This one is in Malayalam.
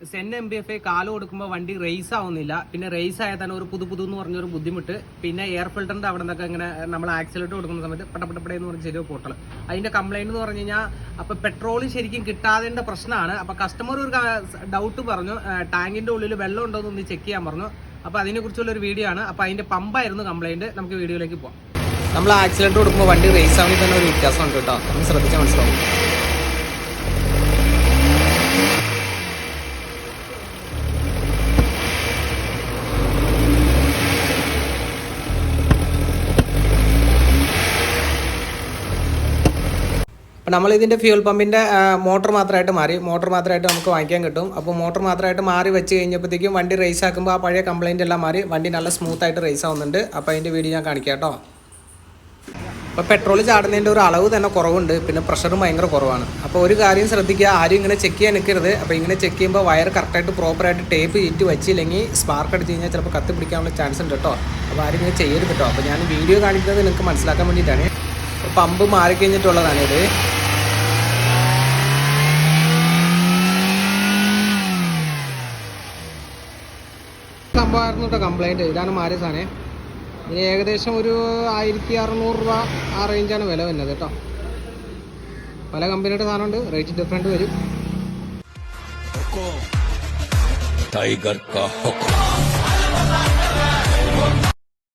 സെൻ MBFI കാല് കൊടുക്കുമ്പോൾ വണ്ടി റേസ് ആവുന്നില്ല. പിന്നെ റേസ് ആയാൽ തന്നെ ഒരു പുതു എന്ന് പറഞ്ഞൊരു ബുദ്ധിമുട്ട്. പിന്നെ എയർ ഫിൽറ്ററിന്റെ അവിടെ നിന്നൊക്കെ ഇങ്ങനെ നമ്മൾ ആക്സിലേറ്റർ കൊടുക്കുന്ന സമയത്ത് പടപടപടയെന്ന് പറഞ്ഞ ചെറിയ പൊട്ടൽ. അതിന്റെ കംപ്ലൈന്റ് എന്ന് പറഞ്ഞു കഴിഞ്ഞാൽ അപ്പൊ പെട്രോൾ ശരിക്കും കിട്ടാതിന്റെ പ്രശ്നമാണ്. അപ്പൊ കസ്റ്റമർ ഒരു ഡൗട്ട് പറഞ്ഞു, ടാങ്കിന്റെ ഉള്ളിൽ വെള്ളം ഉണ്ടോ എന്ന് ചെക്ക് ചെയ്യാൻ പറഞ്ഞു. അപ്പൊ അതിനെക്കുറിച്ചുള്ള ഒരു വീഡിയോ ആണ്. അപ്പൊ അതിന്റെ പമ്പായിരുന്നു കംപ്ലൈന്റ്. നമുക്ക് വീഡിയോയിലേക്ക് പോവാം. നമ്മൾ ആക്സിലേറ്റർ കൊടുക്കുമ്പോൾ വണ്ടി റേസ് ആവുന്നതിൽ തന്നെ ഒരു വ്യത്യാസമുണ്ട് കേട്ടോ. നമ്മൾ ശ്രദ്ധിച്ചാൽ മനസ്സിലാവും. അപ്പോൾ നമ്മൾ ഇതിൻ്റെ ഫ്യൂൽ പമ്പിൻ്റെ മോട്ടർ മാത്രമായിട്ട് മാറി. മോട്ടർ മാത്രമായിട്ട് നമുക്ക് വാങ്ങിക്കാൻ കിട്ടും. അപ്പോൾ മോട്ടർ മാത്രമായിട്ട് മാറി വെച്ച് കഴിഞ്ഞപ്പോഴത്തേക്കും വണ്ടി റേസ് ആക്കുമ്പോൾ ആ പഴയ കംപ്ലൈൻ്റ് എല്ലാം മാറി വണ്ടി നല്ല സ്മൂത്തായിട്ട് റേസ് ആവുന്നുണ്ട്. അപ്പോൾ അതിൻ്റെ വീഡിയോ ഞാൻ കാണിക്കാം കേട്ടോ. അപ്പോൾ പെട്രോൾ ചാടുന്നതിൻ്റെ ഒരു അളവ് തന്നെ കുറവുണ്ട്. പിന്നെ പ്രഷറും ഭയങ്കര കുറവാണ്. അപ്പോൾ ഒരു കാര്യം ശ്രദ്ധിക്കുക, ആരും ഇങ്ങനെ ചെക്ക് ചെയ്യാൻ നിൽക്കരുത്. അപ്പോൾ ഇങ്ങനെ ചെക്ക് ചെയ്യുമ്പോൾ വയർ കറക്റ്റായിട്ട് പ്രോപ്പറായിട്ട് ടേപ്പ് ചെയ്തിട്ട് വെച്ചില്ലെങ്കിൽ സ്പാർക്ക് അടിച്ച് കഴിഞ്ഞാൽ ചിലപ്പോൾ കത്തി പിടിക്കാനുള്ള ചാൻസ് ഉണ്ട് കേട്ടോ. അപ്പോൾ ആരും ഇങ്ങനെ ചെയ്യരുത് കേട്ടോ. അപ്പോൾ ഞാൻ വീഡിയോ കാണിക്കുന്നത് നിങ്ങൾക്ക് മനസ്സിലാക്കാൻ വേണ്ടിയിട്ടാണ്. പമ്പ് മാറിക്കഴിഞ്ഞിട്ടുള്ളതാണ് ഇത്. സംഭവമായിരുന്നു കേട്ടോ കംപ്ലൈൻറ്റ്. ഇതാണ് മാറിയ സാധനം. ഇതിന് ഏകദേശം ഒരു 1600 രൂപ ആ റേഞ്ചാണ് വില വരുന്നത് കേട്ടോ. പല കമ്പനിയുടെ സാധനമുണ്ട്, റേറ്റ് ഡിഫറൻറ്റ് വരും.